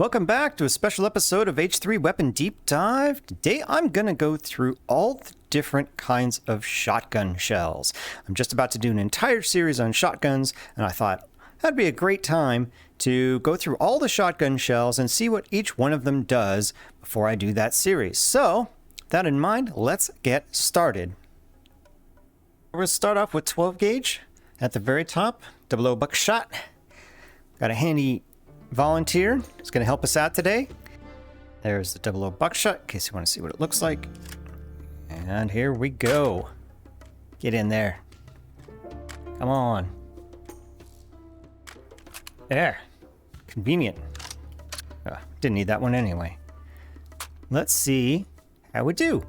Welcome back to a special episode of H3 Weapon Deep Dive. Today I'm going to go through all the different kinds of shotgun shells. I'm just about to do an entire series on shotguns, and I thought that'd be a great time to go through all the shotgun shells and see what each one of them does before I do that series. So, with that in mind, let's get started. We're going to start off with 12 gauge at the very top, 00 Buckshot. Got a handy volunteer who's going to help us out today. There's the 00 Buckshot in case you want to see what it looks like. And here we go. Get in there. Come on. There. Convenient. Didn't need that one anyway. Let's see how we do.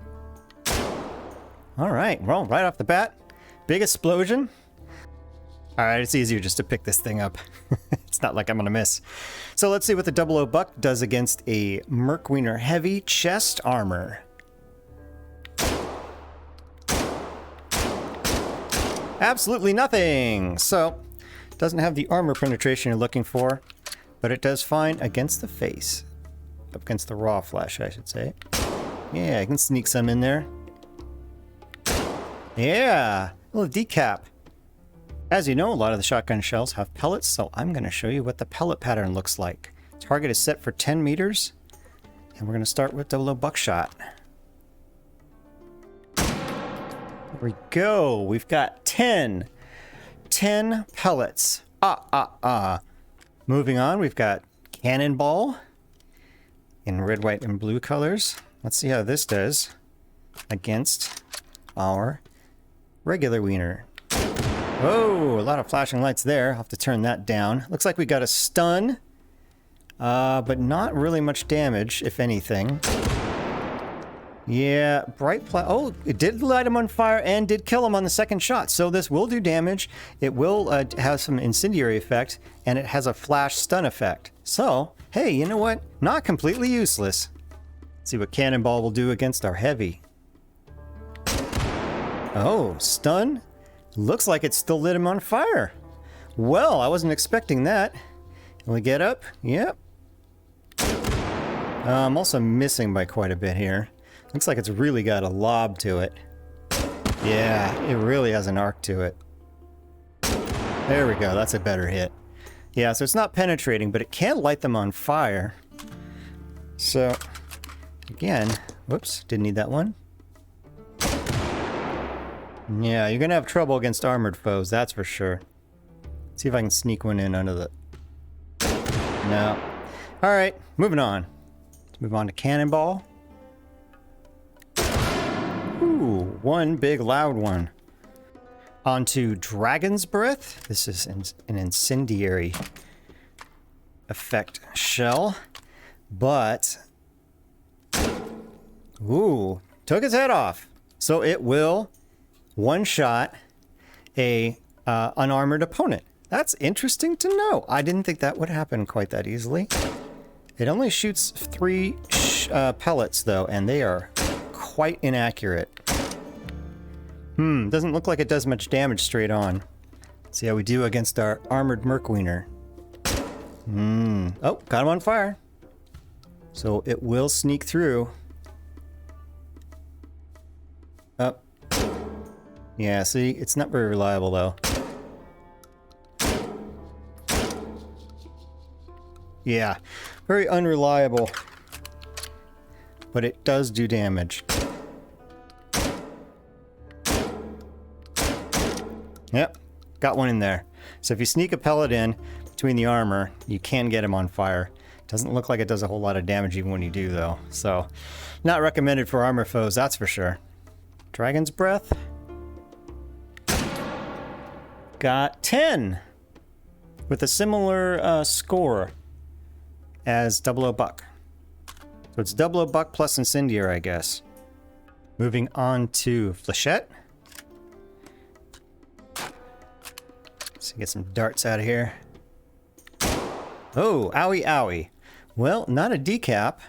All right. Well, right off the bat, big explosion. All right, it's easier just to pick this thing up. It's not like I'm going to miss. So let's see what the 00 Buck does against a Merkwiener Heavy chest armor. Absolutely nothing. So, doesn't have the armor penetration you're looking for, but it does fine against the face. Against the raw flesh, I should say. Yeah, I can sneak some in there. Yeah, a little decap. As you know, a lot of the shotgun shells have pellets, so I'm going to show you what the pellet pattern looks like. Target is set for 10 meters, and we're going to start with 00 Buckshot. There we go. We've got 10 pellets. Moving on, we've got Cannonball in red, white, and blue colors. Let's see how this does against our regular wiener. Oh, a lot of flashing lights there. I'll have to turn that down. Looks like we got a stun, but not really much damage, if anything. Yeah, oh, it did light him on fire and did kill him on the second shot. So this will do damage. It will have some incendiary effect, and it has a flash stun effect. So, hey, you know what? Not completely useless. Let's see what Cannonball will do against our heavy. Oh, stun? Looks like it still lit him on fire. Well, I wasn't expecting that. Can we get up? Yep. I'm also missing by quite a bit here. Looks like it's really got a lob to it. Yeah, it really has an arc to it. There we go. That's a better hit. Yeah, so it's not penetrating, but it can light them on fire. So, again, whoops, didn't need that one. Yeah, you're gonna have trouble against armored foes, that's for sure. See if I can sneak one in under the... No. Alright, moving on. Let's move on to Cannonball. Ooh, one big loud one. On to Dragon's Breath. This is an incendiary effect shell. But... ooh, took his head off. So it will... one-shot a unarmored opponent. That's interesting to know. I didn't think that would happen quite that easily. It only shoots 3 pellets, though, and they are quite inaccurate. Doesn't look like it does much damage straight on. Let's see how we do against our armored Merkwiener. Oh, got him on fire. So it will sneak through. Oh. Yeah, see, it's not very reliable, though. Yeah, very unreliable. But it does do damage. Yep, got one in there. So if you sneak a pellet in between the armor, you can get him on fire. Doesn't look like it does a whole lot of damage even when you do, though. So, not recommended for armor foes, that's for sure. Dragon's Breath. Got 10 with a similar score as 00 Buck. So it's 00 Buck plus Incendiary, I guess. Moving on to Flechette. Let's get some darts out of here. Oh, owie owie. Well, not a decap.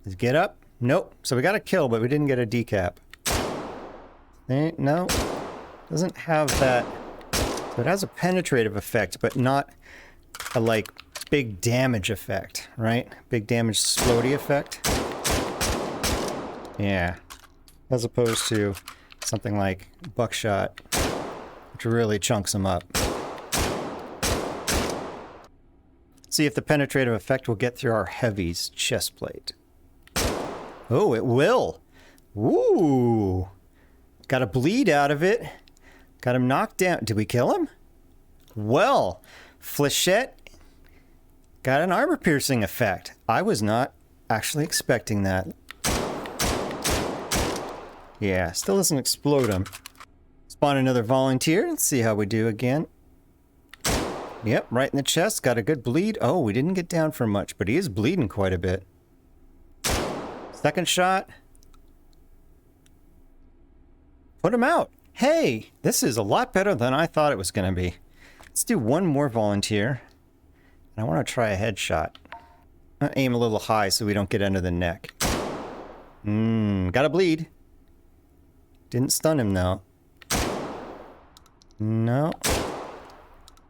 Let's get up. Nope. So we got a kill, but we didn't get a decap. No, doesn't have that. So it has a penetrative effect, but not a like big damage effect, right? Big damage explodey effect. Yeah. As opposed to something like Buckshot, which really chunks them up. See if the penetrative effect will get through our heavy's chest plate. Oh, it will. Ooh. Got a bleed out of it. Got him knocked down. Did we kill him? Well, Flechette got an armor piercing effect. I was not actually expecting that. Yeah, still doesn't explode him. Spawn another volunteer. Let's see how we do again. Yep, right in the chest. Got a good bleed. Oh, we didn't get down for much, but he is bleeding quite a bit. Second shot. Put him out. Hey, this is a lot better than I thought it was going to be. Let's do one more volunteer. I want to try a headshot. I'll aim a little high so we don't get under the neck. Got a bleed. Didn't stun him though. No.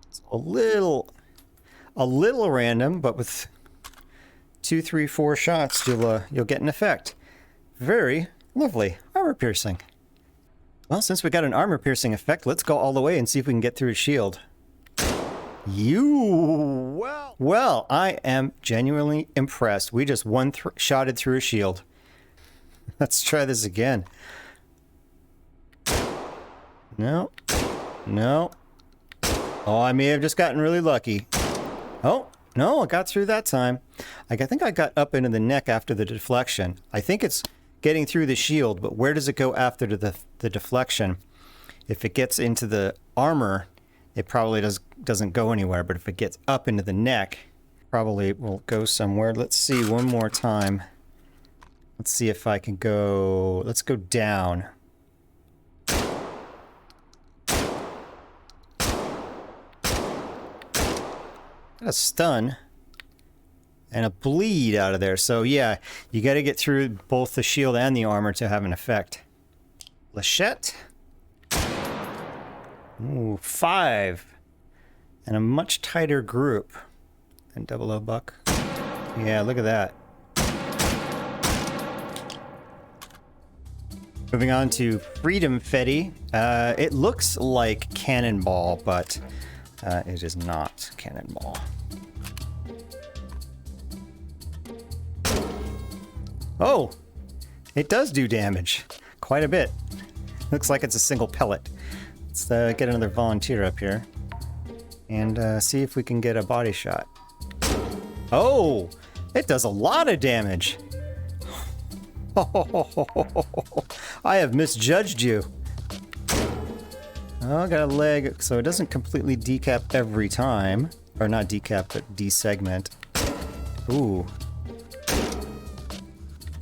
It's a little random, but with 2, 3, 4 shots, you'll get an effect. Very lovely. Armor piercing. Well, since we got an armor piercing effect, let's go all the way and see if we can get through his shield. Well, I am genuinely impressed. We just shotted through a shield. Let's try this again. No. No. Oh, I may have just gotten really lucky. Oh, no, I got through that time. I think I got up into the neck after the deflection. I think it's getting through the shield, but where does it go after the deflection? If it gets into the armor, it probably doesn't go anywhere, but if it gets up into the neck, probably will go somewhere. Let's see one more time. Let's see if I can go... Let's go down. Got a stun and a bleed out of there. So yeah, you got to get through both the shield and the armor to have an effect. Flechette. Ooh, 5. And a much tighter group than 00 Buck. Yeah, look at that. Moving on to Freedomfetti. It looks like Cannonball, but it is not Cannonball. Oh, it does do damage. Quite a bit. Looks like it's a single pellet. Let's get another volunteer up here and see if we can get a body shot. Oh, it does a lot of damage. I have misjudged you. Oh, got a leg, so it doesn't completely decap every time. Or not decap, but desegment. Ooh.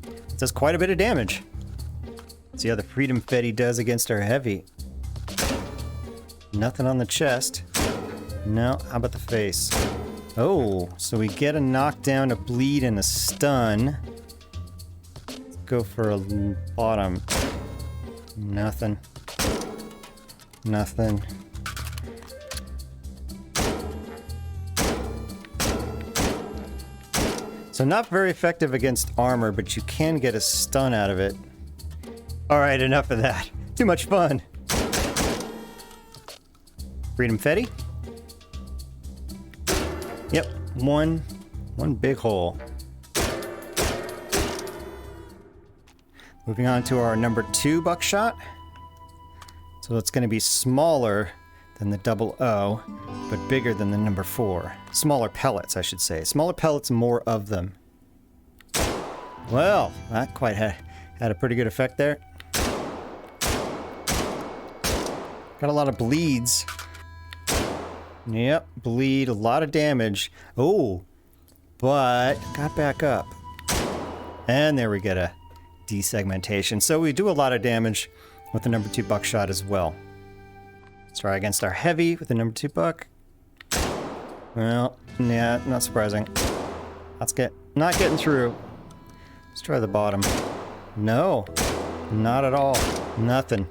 It does quite a bit of damage. Let's see how the Freedomfetti does against our heavy. Nothing on the chest. No, how about the face? Oh, so we get a knockdown, a bleed, and a stun. Let's go for a bottom. Nothing. Nothing. So not very effective against armor, but you can get a stun out of it. Alright, enough of that. Too much fun. Freedomfetti. Yep, one big hole. Moving on to our number 2 Buckshot. So it's going to be smaller than the 00, but bigger than the number 4. Smaller pellets, I should say. Smaller pellets, more of them. Well, that quite had a pretty good effect there. Got a lot of bleeds. Yep, bleed, a lot of damage. Oh, but got back up. And there we get a desegmentation. So we do a lot of damage with the number 2 Buckshot as well. Let's try against our heavy with the number 2 Buck. Well, yeah, not surprising. Not getting through. Let's try the bottom. No, not at all. Nothing.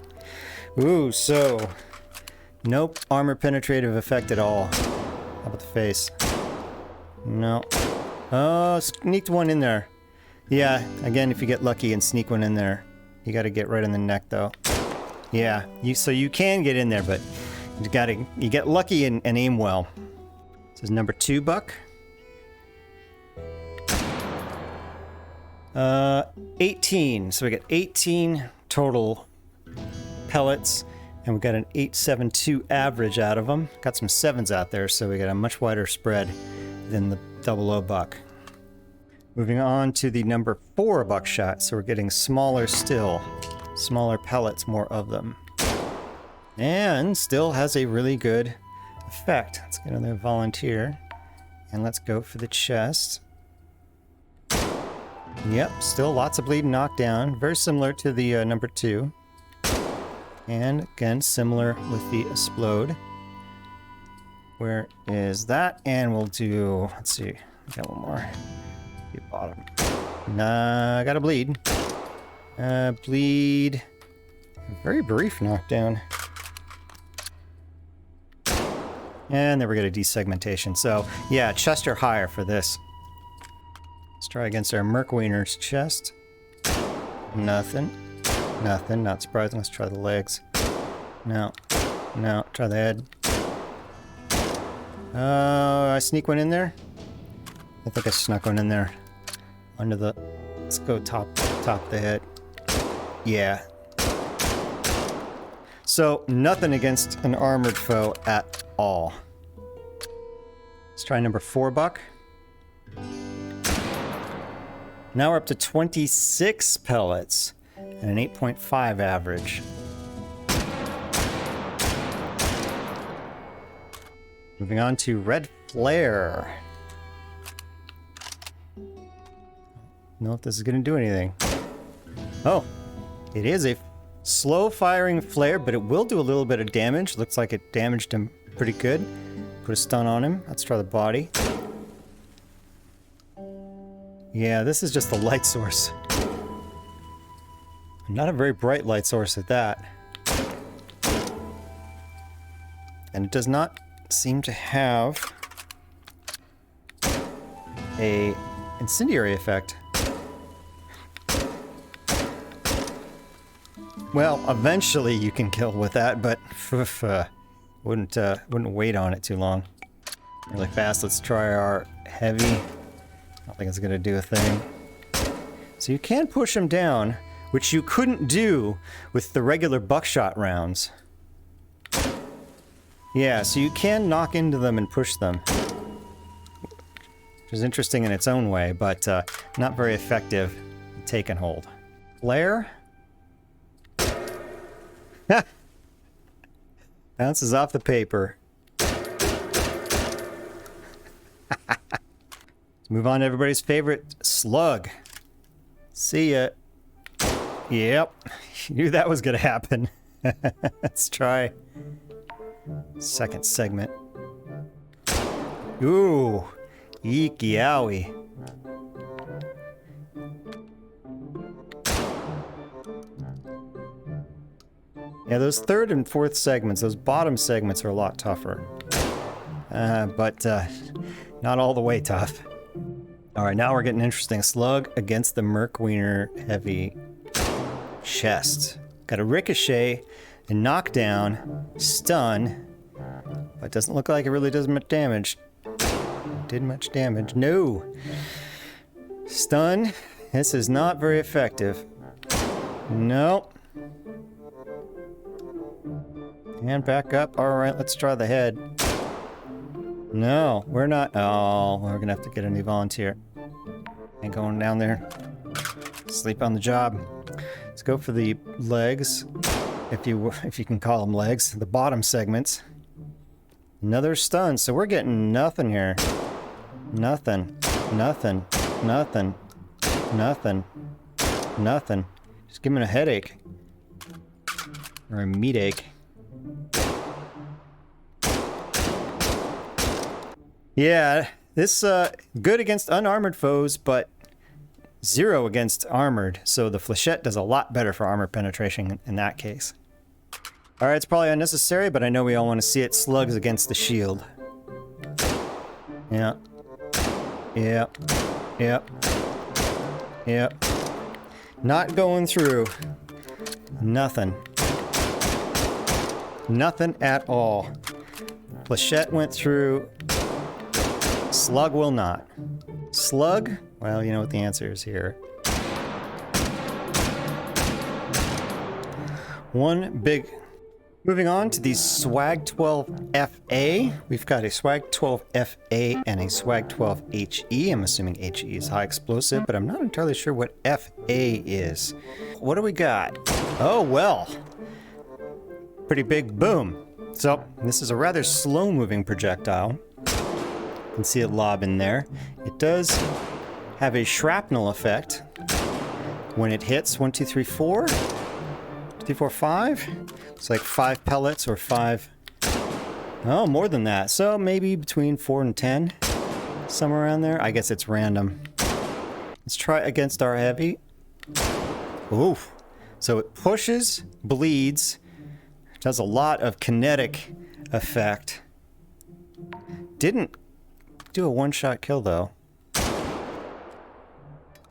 Ooh, so nope, armor penetrative effect at all. How about the face? No. Oh, sneaked one in there. Yeah, again, if you get lucky and sneak one in there, you got to get right in the neck, though. Yeah, so you can get in there, but you get lucky and aim well. This is number 2 buck. 18. So we got 18 total pellets, and we got an 872 average out of them. Got some 7s out there, so we got a much wider spread than the 00 buck. Moving on to the number 4 buckshot, so we're getting smaller still. Smaller pellets, more of them. And still has a really good effect. Let's get another volunteer. And let's go for the chest. Yep, still lots of bleed and knockdown. Very similar to the number 2. And again, similar with the explode. Where is that? And we'll do, let's see, we got one more. The bottom. Nah, I got a bleed. Bleed. Very brief knockdown. And then we're going to desegmentation. So, yeah, chest or higher for this. Let's try against our Merkwiener's chest. Nothing. Nothing. Not surprising. Let's try the legs. No. No. Try the head. I sneak one in there? I think I snuck one in there. Under the... Let's go top the head. Yeah. So, nothing against an armored foe at all. Let's try number 4 buck. Now we're up to 26 pellets and an 8.5 average. Moving on to red flare. Know if this is going to do anything. Oh, it is a slow firing flare, but it will do a little bit of damage. Looks like it damaged him pretty good. Put a stun on him. Let's try the body. Yeah, this is just the light source. Not a very bright light source at that. And it does not seem to have a incendiary effect. Well, eventually you can kill with that, but wouldn't wait on it too long. Really fast. Let's try our heavy. I don't think it's gonna do a thing. So you can push them down, which you couldn't do with the regular buckshot rounds. Yeah, so you can knock into them and push them, which is interesting in its own way, but not very effective in take and hold. Flare. Bounces off the paper. Let's move on to everybody's favorite slug. See ya. Yep. You knew that was gonna happen. Let's try second segment. Ooh. Eeky owie. Yeah, those third and fourth segments, those bottom segments are a lot tougher. But not all the way tough. Alright, now we're getting interesting. Slug against the Merkwiener heavy chest. Got a ricochet, a knockdown, stun, but doesn't look like it really does much damage. Did much damage. No! Stun. This is not very effective. Nope. And back up. Alright, let's try the head. No, we're not. Oh, we're gonna have to get a new volunteer. Ain't going down there. Sleep on the job. Let's go for the legs, if you can call them legs. The bottom segments. Another stun. So we're getting nothing here. Nothing. Nothing. Nothing. Nothing. Nothing. Just give him a headache. Or a meat ache. Yeah, this good against unarmored foes, but 0 against armored. So the Flechette does a lot better for armor penetration in that case. Alright, it's probably unnecessary, but I know we all want to see it. Slugs against the shield. Yeah. Yep. Yep. Yep. Not going through. Nothing. Nothing at all. Flechette went through. Slug will not. Slug? Well, you know what the answer is here. One big... Moving on to the Swag 12 FA. We've got a Swag 12 FA and a Swag 12 HE. I'm assuming HE is high explosive, but I'm not entirely sure what FA is. What do we got? Oh, well. Pretty big boom. So, this is a rather slow-moving projectile. You can see it lob in there. It does have a shrapnel effect when it hits 1, 2, 3, 4. 3, 4, 5. It's like 5 pellets or 5. Oh, more than that. So maybe between 4 and 10. Somewhere around there. I guess it's random. Let's try against our heavy. Oof. So it pushes, bleeds, does a lot of kinetic effect. Didn't do a one-shot kill though.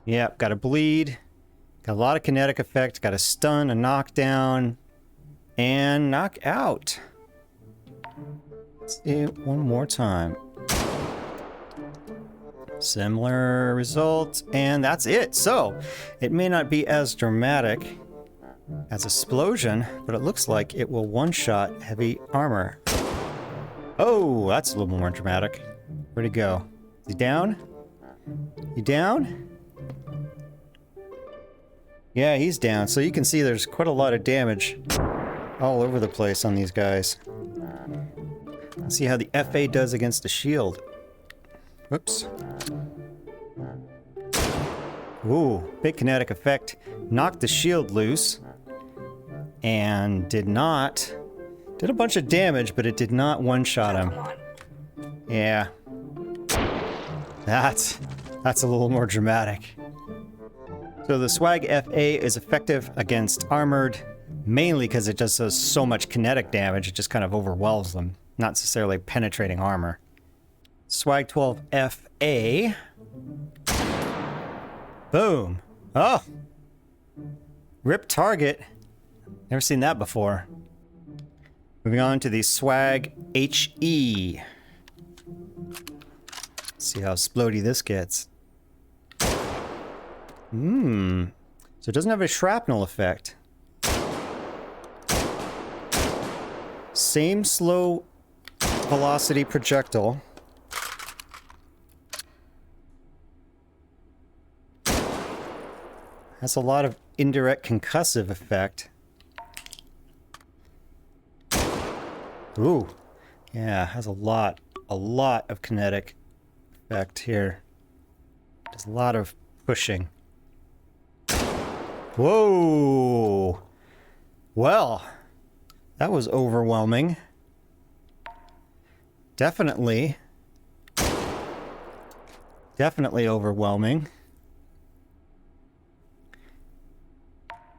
Yep, got a bleed. Got a lot of kinetic effect, got a stun, a knockdown, and knock out. Let's see it one more time. Similar result, and that's it. So, it may not be as dramatic as Explosion, but it looks like it will one-shot heavy armor. Oh, that's a little more dramatic. Where'd he go? Is he down? You down? Yeah, he's down. So you can see there's quite a lot of damage all over the place on these guys. Let's see how the FA does against the shield. Whoops. Ooh, big kinetic effect. Knocked the shield loose. And did not... Did a bunch of damage, but it did not one-shot him. Yeah. That's a little more dramatic. So the Swag FA is effective against armored, mainly because it just does so much kinetic damage, it just kind of overwhelms them, not necessarily penetrating armor. Swag 12 FA. Boom. Oh! Rip target. Never seen that before. Moving on to the Swag HE. Let's see how splody this gets. So it doesn't have a shrapnel effect. Same slow velocity projectile. Has a lot of indirect concussive effect. Ooh. Yeah, has a lot of kinetic effect here. There's a lot of pushing. Whoa! Well, that was overwhelming. Definitely overwhelming.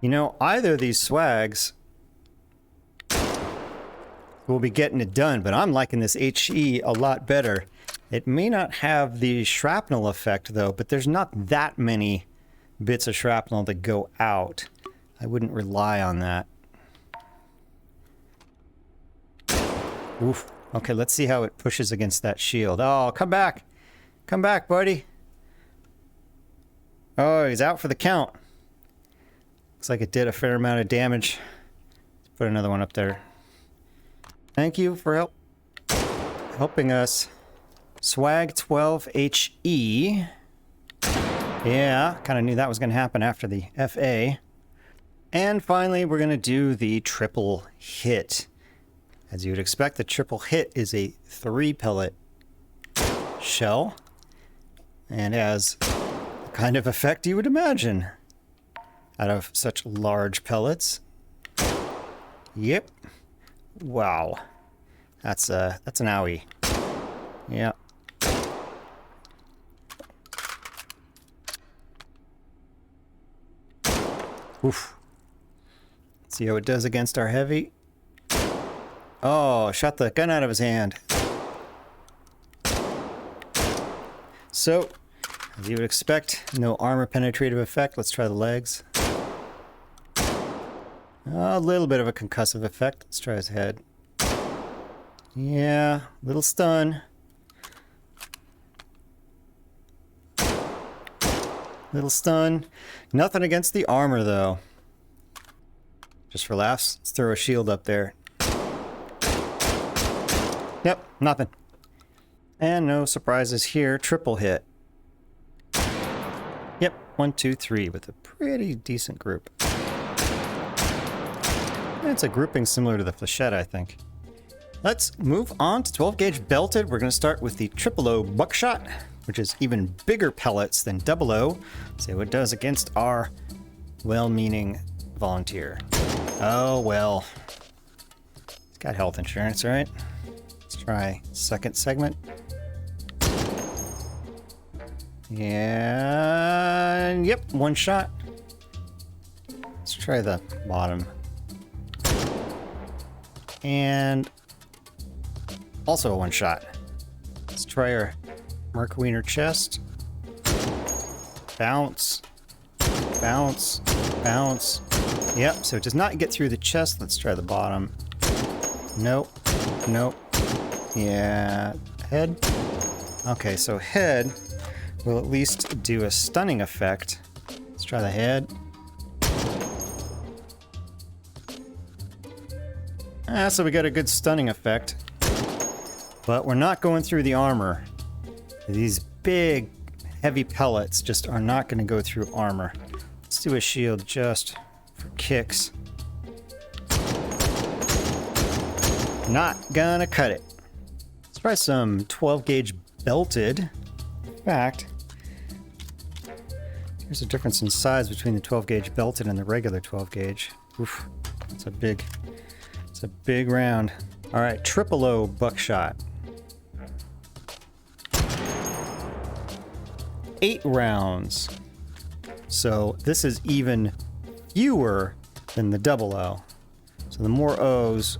You know, either of these swags will be getting it done, but I'm liking this HE a lot better. It may not have the shrapnel effect, though, but there's not that many bits of shrapnel that go out. I wouldn't rely on that. Oof. Okay, let's see how it pushes against that shield. Oh, come back! Come back, buddy! Oh, he's out for the count. Looks like it did a fair amount of damage. Let's put another one up there. Thank you for helping us. Swag 12 HE. Yeah, kind of knew that was going to happen after the FA. And finally, we're going to do the triple hit. As you would expect, the triple hit is a 3-pellet shell. And has the kind of effect you would imagine out of such large pellets. Yep. Wow. That's an owie. Yeah. Oof. Let's see how it does against our heavy. Oh, shot the gun out of his hand. So, as you would expect, no armor penetrative effect. Let's try the legs. A little bit of a concussive effect. Let's try his head. Yeah, little stun. Little stun. Nothing against the armor, though. Just for laughs, let's throw a shield up there. Yep, nothing. And no surprises here. Triple hit. Yep, 1, 2, 3 with a pretty decent group. It's a grouping similar to the Flechette, I think. Let's move on to 12 gauge belted. We're going to start with the 000 Buckshot, which is even bigger pellets than 00. See what it does against our well-meaning volunteer. Oh, well. He's got health insurance, right? Let's try second segment. And yep, one shot. Let's try the bottom. And also a one shot. Let's try our Mark Wiener chest. Bounce. Bounce. Bounce. Yep, so it does not get through the chest. Let's try the bottom. Nope. Nope. Yeah. Head. Okay, so head will at least do a stunning effect. Let's try the head. So we got a good stunning effect. But we're not going through the armor. These big, heavy pellets just are not going to go through armor. Let's do a shield just for kicks. Not gonna cut it. Let's try some 12 gauge belted. In fact, here's a difference in size between the 12 gauge belted and the regular 12 gauge. Oof, it's a big round. All right, 000 Buckshot. 8 rounds. So this is even fewer than the 00. So the more O's,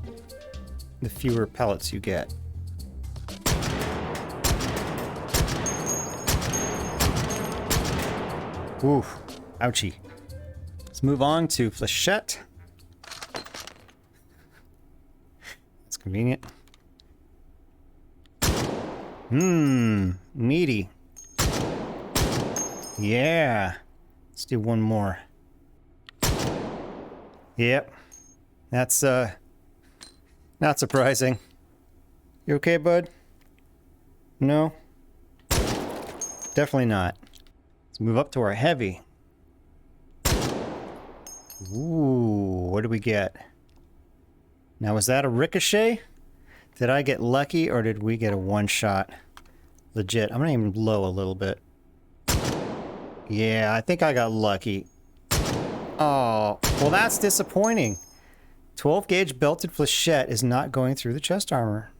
the fewer pellets you get. Oof, ouchie. Let's move on to Flechette. It's convenient. Meaty. Yeah. Let's do one more. Yep. That's, not surprising. You okay, bud? No? Definitely not. Let's move up to our heavy. Ooh, what do we get? Now, was that a ricochet? Did I get lucky, or did we get a one-shot? Legit. I'm gonna aim low a little bit. Yeah, I think I got lucky. Oh, well, that's disappointing. 12 gauge belted flechette is not going through the chest armor.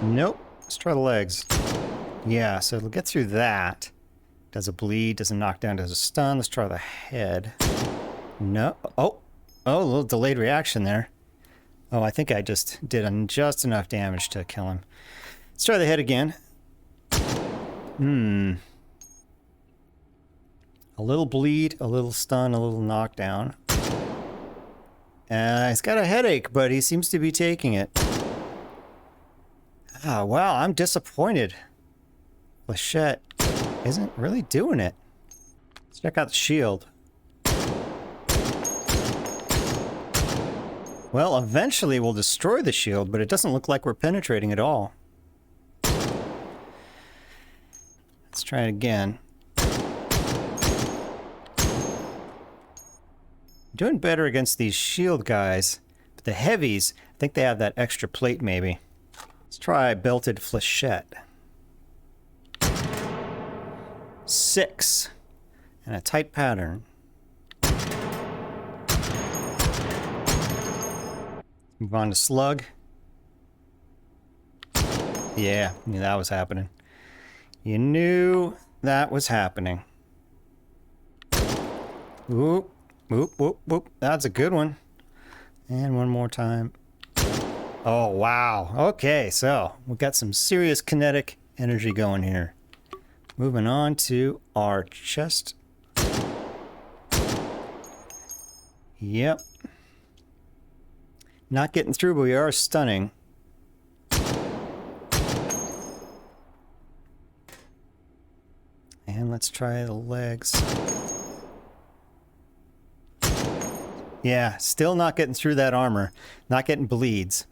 Nope. Let's try the legs. Yeah, so it'll get through that. Does a bleed, doesn't knock down, does a stun. Let's try the head. No. Oh, a little delayed reaction there. Oh, I think I just did just enough damage to kill him. Let's try the head again. A little bleed, a little stun, a little knockdown. He's got a headache, but he seems to be taking it. Ah, wow, I'm disappointed. Flechette isn't really doing it. Let's check out the shield. Well, eventually we'll destroy the shield, but it doesn't look like we're penetrating at all. Let's try it again. Doing better against these shield guys, but the heavies, I think they have that extra plate maybe. Let's try Belted Flechette. 6. And a tight pattern. Move on to Slug. Yeah, knew that was happening. You knew that was happening. Whoop, whoop, whoop, whoop. That's a good one. And one more time. Oh, wow. Okay, so we've got some serious kinetic energy going here. Moving on to our chest. Yep. Not getting through, but we are stunning. And let's try the legs. Yeah, still not getting through that armor. Not getting bleeds.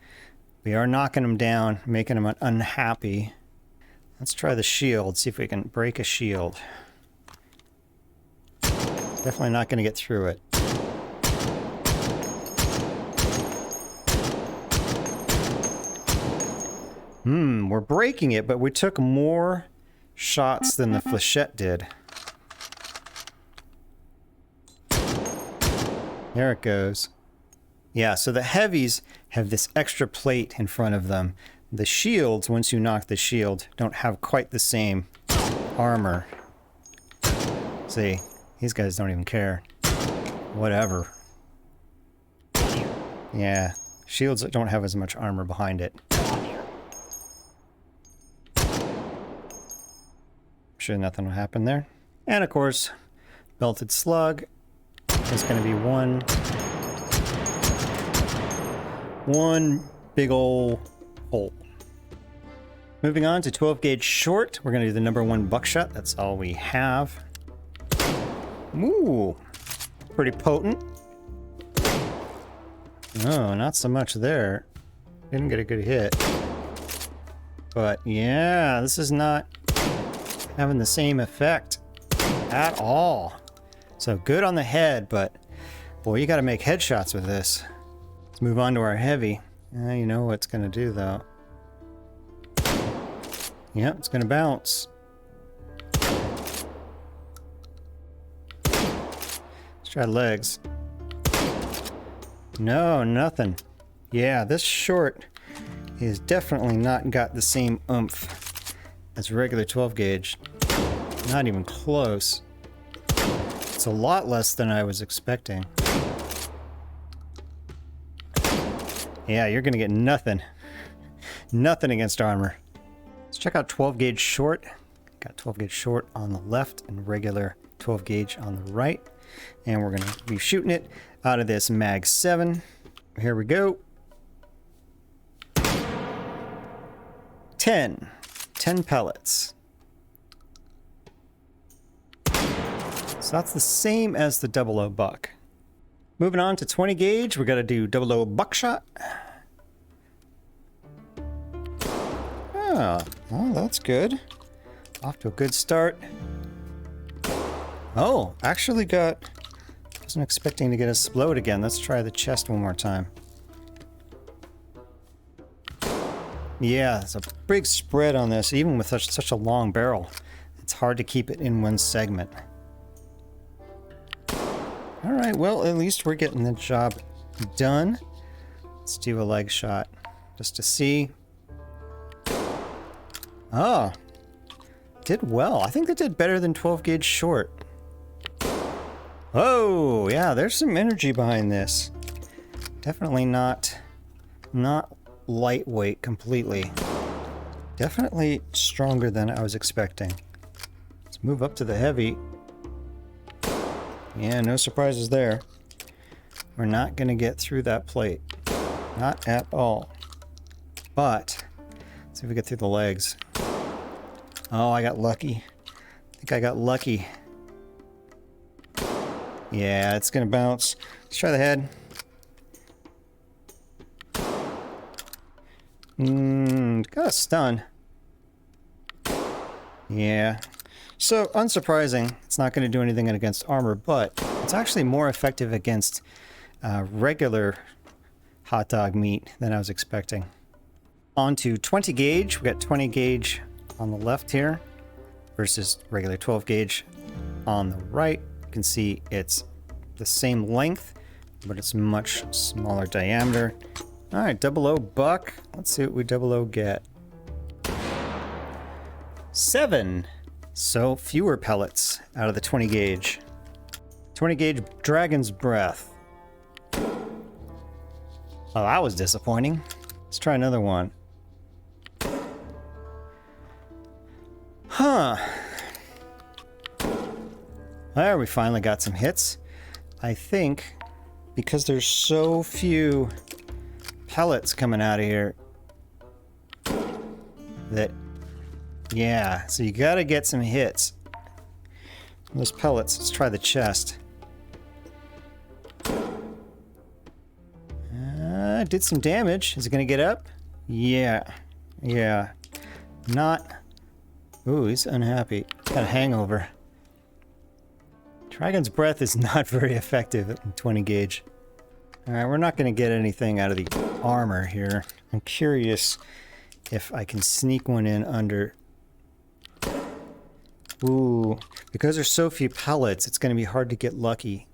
We are knocking them down, making them unhappy. Let's try the shield, see if we can break a shield. Definitely not going to get through it. We're breaking it, but we took more shots than the Flechette did. There it goes. Yeah, so the heavies have this extra plate in front of them. The shields, once you knock the shield, don't have quite the same armor. See, these guys don't even care. Whatever. Yeah, shields don't have as much armor behind it. Sure nothing will happen there. And of course, Belted Slug is going to be one big ol' hole. Moving on to 12 gauge short, we're going to do the #1 Buckshot. That's all we have. Ooh, pretty potent. Oh, not so much there. Didn't get a good hit. But yeah, this is not having the same effect at all. So good on the head, but boy, you got to make headshots with this. Let's move on to our heavy. You know what it's going to do, though. Yep, it's going to bounce. Let's try legs. No, nothing. Yeah, this short is definitely not got the same oomph as regular 12 gauge. Not even close. It's a lot less than I was expecting. Yeah, you're gonna get nothing. Nothing against armor. Let's check out 12 gauge short. Got 12 gauge short on the left and regular 12 gauge on the right. And we're gonna be shooting it out of this Mag 7. Here we go. 10 pellets. So that's the same as the 00 Buck. Moving on to 20 gauge, we got to do 00 Buckshot. Ah, well, that's good. Off to a good start. Oh, actually wasn't expecting to get a explode again. Let's try the chest one more time. Yeah, there's a big spread on this, even with such a long barrel. It's hard to keep it in one segment. All right, well, at least we're getting the job done. Let's do a leg shot just to see. Oh, did well. I think they did better than 12 gauge short. Oh, yeah, there's some energy behind this. Definitely not lightweight completely. Definitely stronger than I was expecting. Let's move up to the heavy. Yeah, no surprises there. We're not going to get through that plate. Not at all. But, let's see if we get through the legs. Oh, I got lucky. I think I got lucky. Yeah, it's going to bounce. Let's try the head. Got a stun. Yeah. So, unsurprising, it's not going to do anything against armor, but it's actually more effective against regular hot dog meat than I was expecting. On to 20 gauge. We got 20 gauge on the left here versus regular 12 gauge on the right. You can see it's the same length, but it's much smaller diameter. All right, 00 Buck. Let's see what we 00 get. 7. So fewer pellets out of the 20 gauge. 20 gauge Dragon's Breath. Oh, that was disappointing. Let's try another one. Huh. There, we finally got some hits. I think because there's so few pellets coming out of here that, yeah, so you gotta get some hits. Those pellets, let's try the chest. Did some damage. Is it gonna get up? Yeah. Yeah. Not. Ooh, he's unhappy. Got a hangover. Dragon's Breath is not very effective at 20 gauge. Alright, we're not gonna get anything out of the armor here. I'm curious if I can sneak one in under. Ooh, because there's so few pellets, it's gonna be hard to get lucky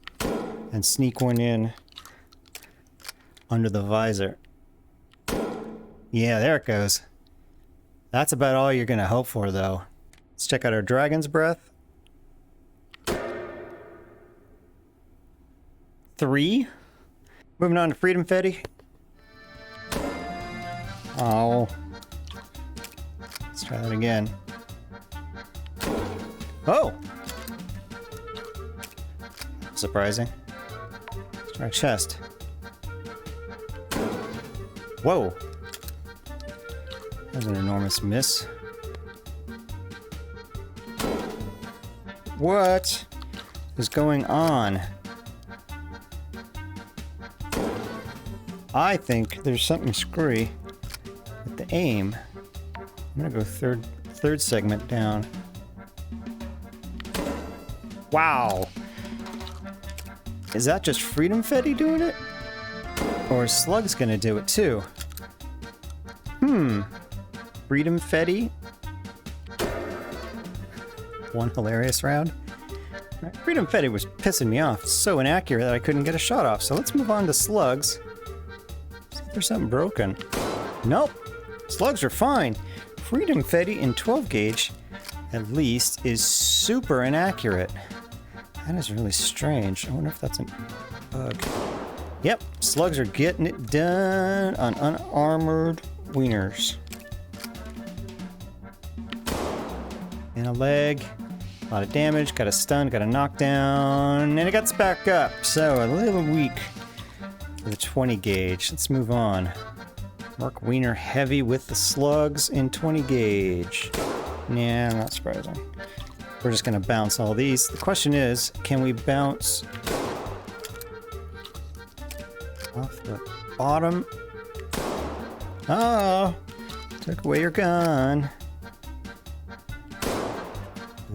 and sneak one in under the visor. Yeah, there it goes. That's about all you're gonna hope for, though. Let's check out our Dragon's Breath. 3. Moving on to Freedomfetti. Oh. Let's try that again. Oh! Surprising. Let's try chest. Whoa! That was an enormous miss. What is going on? I think there's something screwy with the aim. I'm gonna go third segment down. Wow! Is that just Freedomfetti doing it? Or Slug's gonna do it too? Freedomfetti? One hilarious round. Freedomfetti was pissing me off. It's so inaccurate that I couldn't get a shot off. So let's move on to Slugs. See if there's something broken. Nope. Slugs are fine. Freedomfetti in 12 gauge, at least, is super inaccurate. That is really strange. I wonder if that's a bug. Yep, Slugs are getting it done on unarmored wieners. And a leg. A lot of damage. Got a stun, got a knockdown, and it gets back up. So a little weak for the 20 gauge. Let's move on. Mark Wiener heavy with the Slugs in 20 gauge. Nah, not surprising. We're just gonna bounce all these. The question is, can we bounce off the bottom? Oh, took away your gun.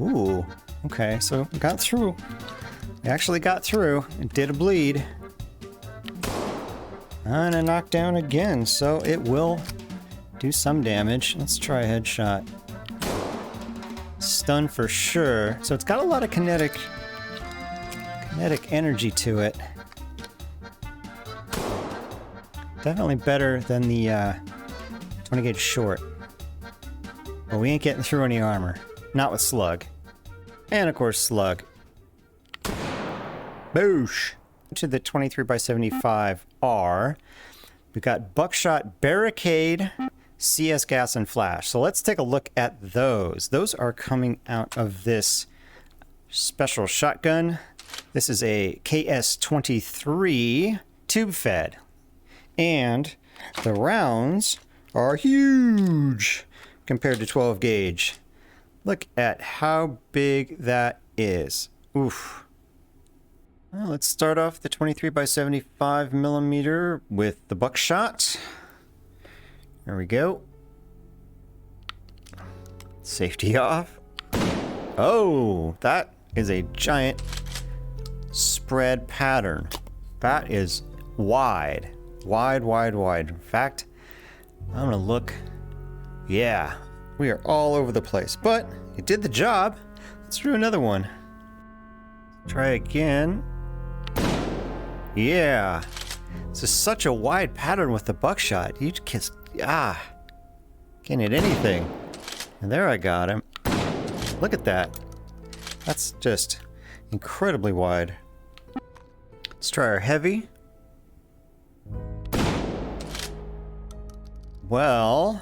Ooh, okay, so we got through. We actually got through. It did a bleed. And a knockdown again, so it will do some damage. Let's try a headshot. Stun for sure. So it's got a lot of kinetic energy to it. Definitely better than the 20 gauge short. But we ain't getting through any armor. Not with Slug. And of course Slug. Boosh! To the 23x75R. We've got Buckshot, Barricade, CS Gas, and Flash. So let's take a look at those. Those are coming out of this special shotgun. This is a KS-23 tube fed. And the rounds are huge compared to 12 gauge. Look at how big that is. Oof. Well, let's start off the 23x75mm with the Buckshot. There we go. Safety off. Oh, that is a giant spread pattern. That is wide. Wide, wide, wide. In fact, I'm gonna look. Yeah, we are all over the place, but it did the job. Let's do another one. Try again. Yeah. This is such a wide pattern with the Buckshot. You just can't hit anything. And there I got him. Look at that. That's just incredibly wide. Let's try our heavy. Well,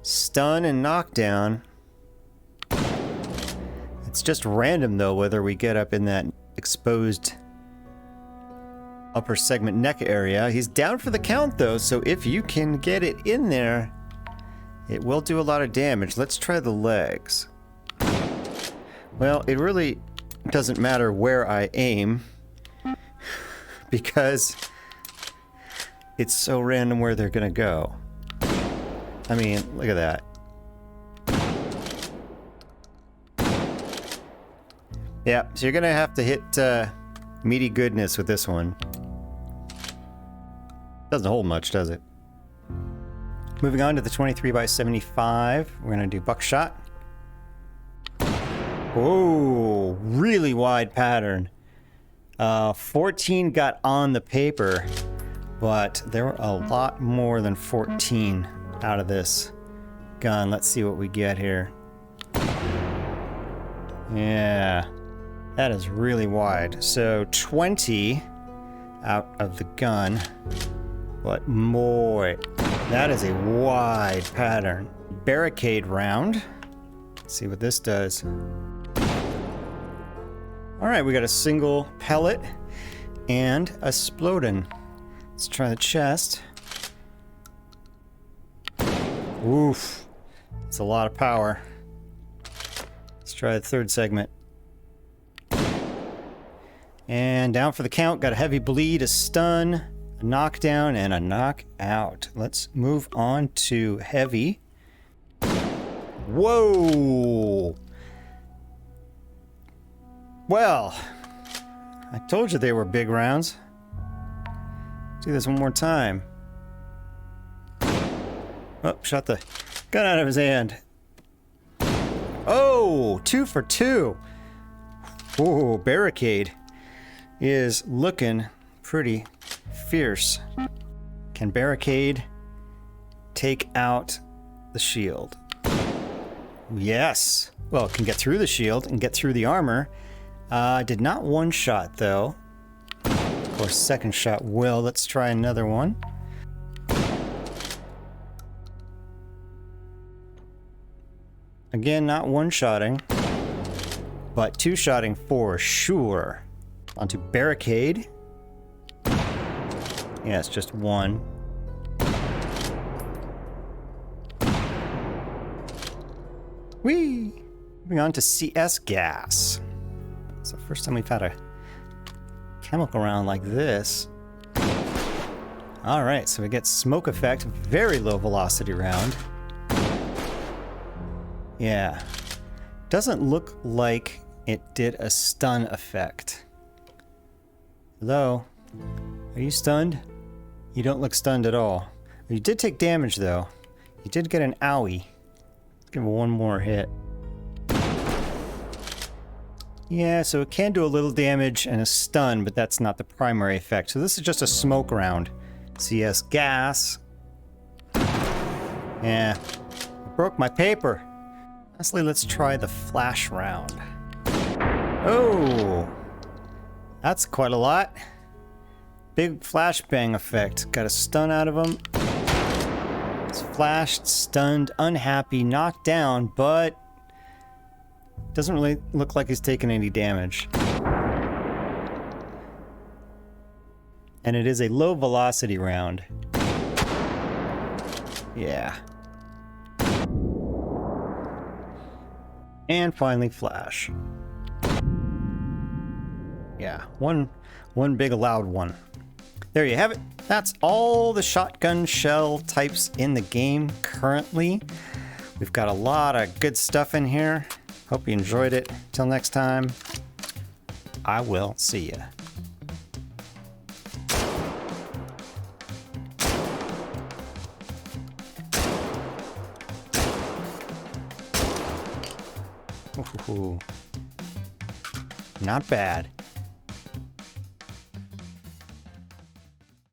stun and knockdown. It's just random though whether we get up in that exposed upper segment neck area. He's down for the count though, so if you can get it in there, it will do a lot of damage. Let's try the legs. Well, it really doesn't matter where I aim because it's so random where they're gonna go. I mean, look at that. Yeah, so you're gonna have to hit meaty goodness with this one. Doesn't hold much, does it? Moving on to the 23x75, we're gonna do Buckshot. Whoa, really wide pattern. 14 got on the paper, but there were a lot more than 14 out of this gun. Let's see what we get here. Yeah, that is really wide. So 20 out of the gun, but boy, that is a wide pattern. Barricade round. Let's see what this does. All right, we got a single pellet and a splodin. Let's try the chest. Oof, it's a lot of power. Let's try the third segment. And down for the count, got a heavy bleed, a stun, a knockdown, and a knockout. Let's move on to heavy. Whoa! Well, I told you they were big rounds. Let's do this one more time. Oh, shot the gun out of his hand. Oh, 2 for 2. Whoa, Barricade is looking pretty fierce. Can Barricade take out the shield? Yes. Well, it can get through the shield and get through the armor. Did not one shot though. Of course, second shot will. Let's try another one. Again, not one-shotting, but two-shotting for sure. Onto Barricade. Yeah, it's just one. Whee! Moving on to CS gas. It's the first time we've had a chemical round like this. Alright, so we get smoke effect, very low velocity round. Yeah. Doesn't look like it did a stun effect. Hello? Are you stunned? You don't look stunned at all. You did take damage though. You did get an owie. Let's give it one more hit. Yeah, so it can do a little damage and a stun, but that's not the primary effect. So this is just a smoke round. CS gas. Yeah. Broke my paper. Lastly, let's try the flash round. Oh! That's quite a lot. Big flashbang effect. Got a stun out of him. It's flashed, stunned, unhappy, knocked down, but doesn't really look like he's taken any damage. And it is a low velocity round. Yeah. And finally, flash. Yeah, one big loud one. There you have it. That's all the shotgun shell types in the game currently. We've got a lot of good stuff in here. Hope you enjoyed it. Till next time, I will see ya. Ooh, not bad.